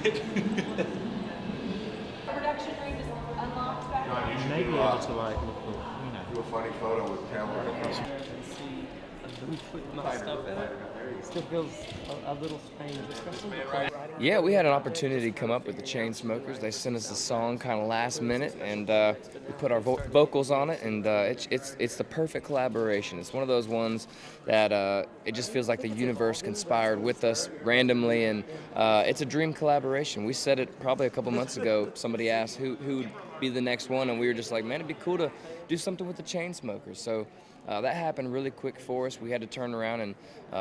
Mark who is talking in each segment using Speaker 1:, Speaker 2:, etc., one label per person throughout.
Speaker 1: Production room is unlocked back
Speaker 2: No, you should
Speaker 3: Maybe
Speaker 2: do,
Speaker 3: able to like look, you know,
Speaker 2: do a funny photo with Pall
Speaker 3: and see them putting my stuff in it. Still feels a little strange, especially the writing.
Speaker 4: Yeah, we had an opportunity to come up with the Chainsmokers. They sent us a song kind of last minute, and we put our vocals on it, and it's the perfect collaboration. It's one of those ones that it just feels like the universe conspired with us randomly, and it's a dream collaboration. We said it probably a couple months ago. Somebody asked who would be the next one, and we were just like, man, it'd be cool to do something with the Chainsmokers. So that happened really quick for us. We had to turn around and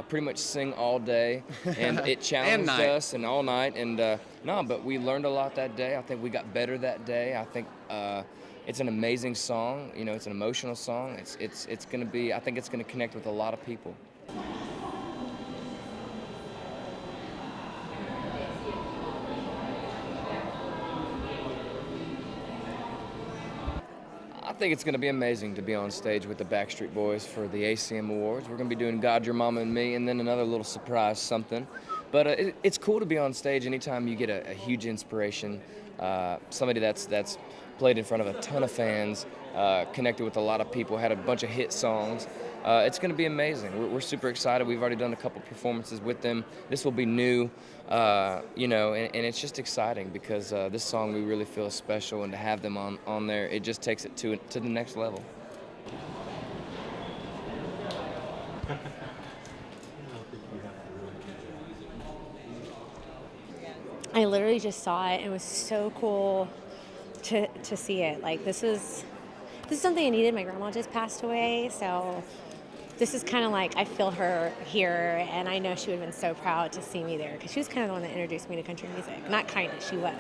Speaker 4: pretty much sing all day, and it challenged us and all night. And no, but we learned a lot that day. I think we got better that day. I think it's an amazing song. You know, it's an emotional song. It's gonna be. I think it's gonna connect with a lot of people. I think it's going to be amazing to be on stage with the Backstreet Boys for the ACM Awards. We're going to be doing God, Your Mama, and Me, and then another little surprise something. But it's cool to be on stage anytime you get a huge inspiration, somebody that's played in front of a ton of fans, connected with a lot of people, had a bunch of hit songs. It's going to be amazing. We're super excited. We've already done a couple performances with them. This will be new, you know, and it's just exciting because this song we really feel is special, and to have them on there, it just takes it to the next level.
Speaker 5: I literally just saw it. It was so cool to see it. Like this is something I needed. My grandma just passed away, so this is kind of like I feel her here, and I know she would have been so proud to see me there because she was kind of the one that introduced me to country music. Not kind of, she was.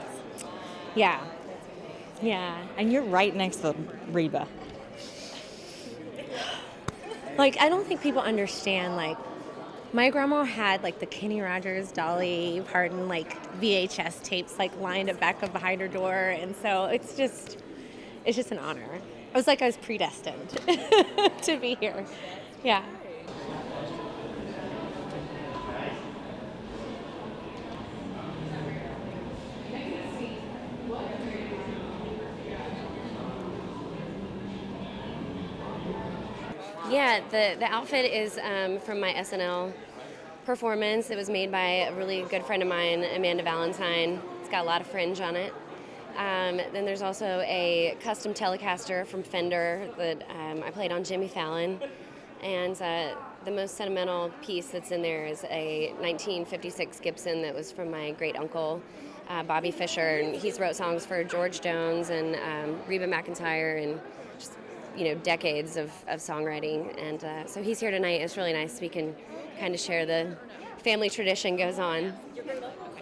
Speaker 5: Yeah.
Speaker 6: And you're right next to Reba.
Speaker 5: Like I don't think people understand. Like my grandma had like the Kenny Rogers, Dolly Parton, like VHS tapes like lined up back up behind her door, and so it's just an honor. I was like I was predestined to be here. Yeah.
Speaker 7: Yeah, the outfit is from my SNL performance. It was made by a really good friend of mine, Amanda Valentine. It's got a lot of fringe on it. Then there's also a custom Telecaster from Fender that I played on Jimmy Fallon. And the most sentimental piece that's in there is a 1956 Gibson that was from my great uncle, Bobby Fischer. And he's wrote songs for George Jones and Reba McEntire and just, you know, decades of songwriting. And so he's here tonight. It's really nice. We can kind of share the family tradition goes on.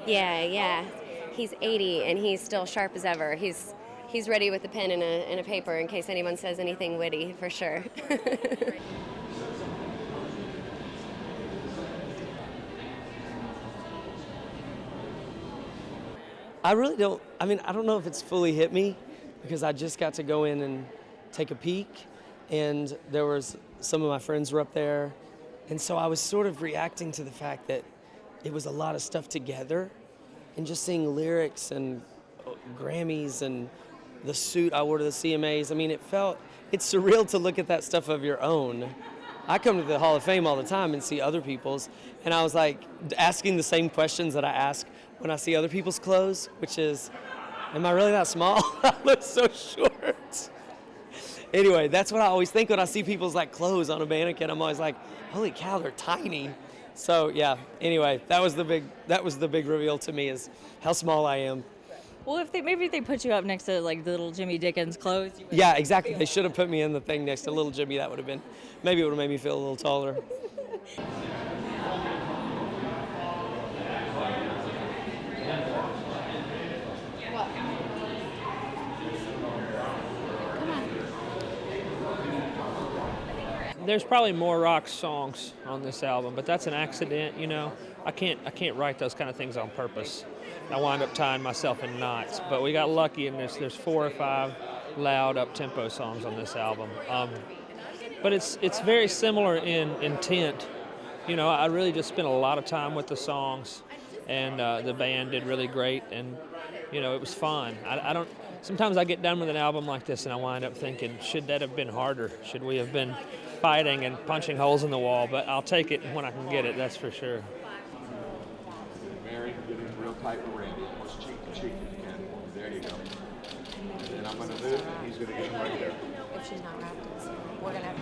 Speaker 7: Yeah. He's 80 and he's still sharp as ever. He's ready with a pen and a paper in case anyone says anything witty, for sure.
Speaker 8: I really don't, I don't know if it's fully hit me because I just got to go in and take a peek, and there was some of my friends were up there, and so I was sort of reacting to the fact that it was a lot of stuff together, and just seeing lyrics and Grammys and the suit I wore to the CMAs. It's surreal to look at that stuff of your own. I come to the Hall of Fame all the time and see other people's, and I was like asking the same questions that I ask when I see other people's clothes, which is, am I really that small? I look so short. Anyway, that's what I always think when I see people's like clothes on a mannequin. I'm always like, holy cow, they're tiny. So yeah, anyway, that was the big reveal to me, is how small I am.
Speaker 6: Well, maybe if they put you up next to like the little Jimmy Dickens clothes.
Speaker 8: Yeah, exactly. They should have put me in the thing next to little Jimmy. That would have been, maybe it would have made me feel a little taller.
Speaker 3: There's probably more rock songs on this album, but that's an accident, you know. I can't write those kind of things on purpose. I wind up tying myself in knots. But we got lucky, and there's 4 or 5 loud up-tempo songs on this album. But it's very similar in intent. You know, I really just spent a lot of time with the songs, and the band did really great, and it was fun. I don't. Sometimes I get done with an album like this, and I wind up thinking, should that have been harder? Should we have been fighting and punching holes in the wall? But I'll take it when I can get it. That's for sure.
Speaker 2: Mary, get in real tight with Randy, almost cheek to cheek if you can. There you go. And then I'm going to move, and he's going to get him right there.
Speaker 5: If she's not wrapped, we're gonna.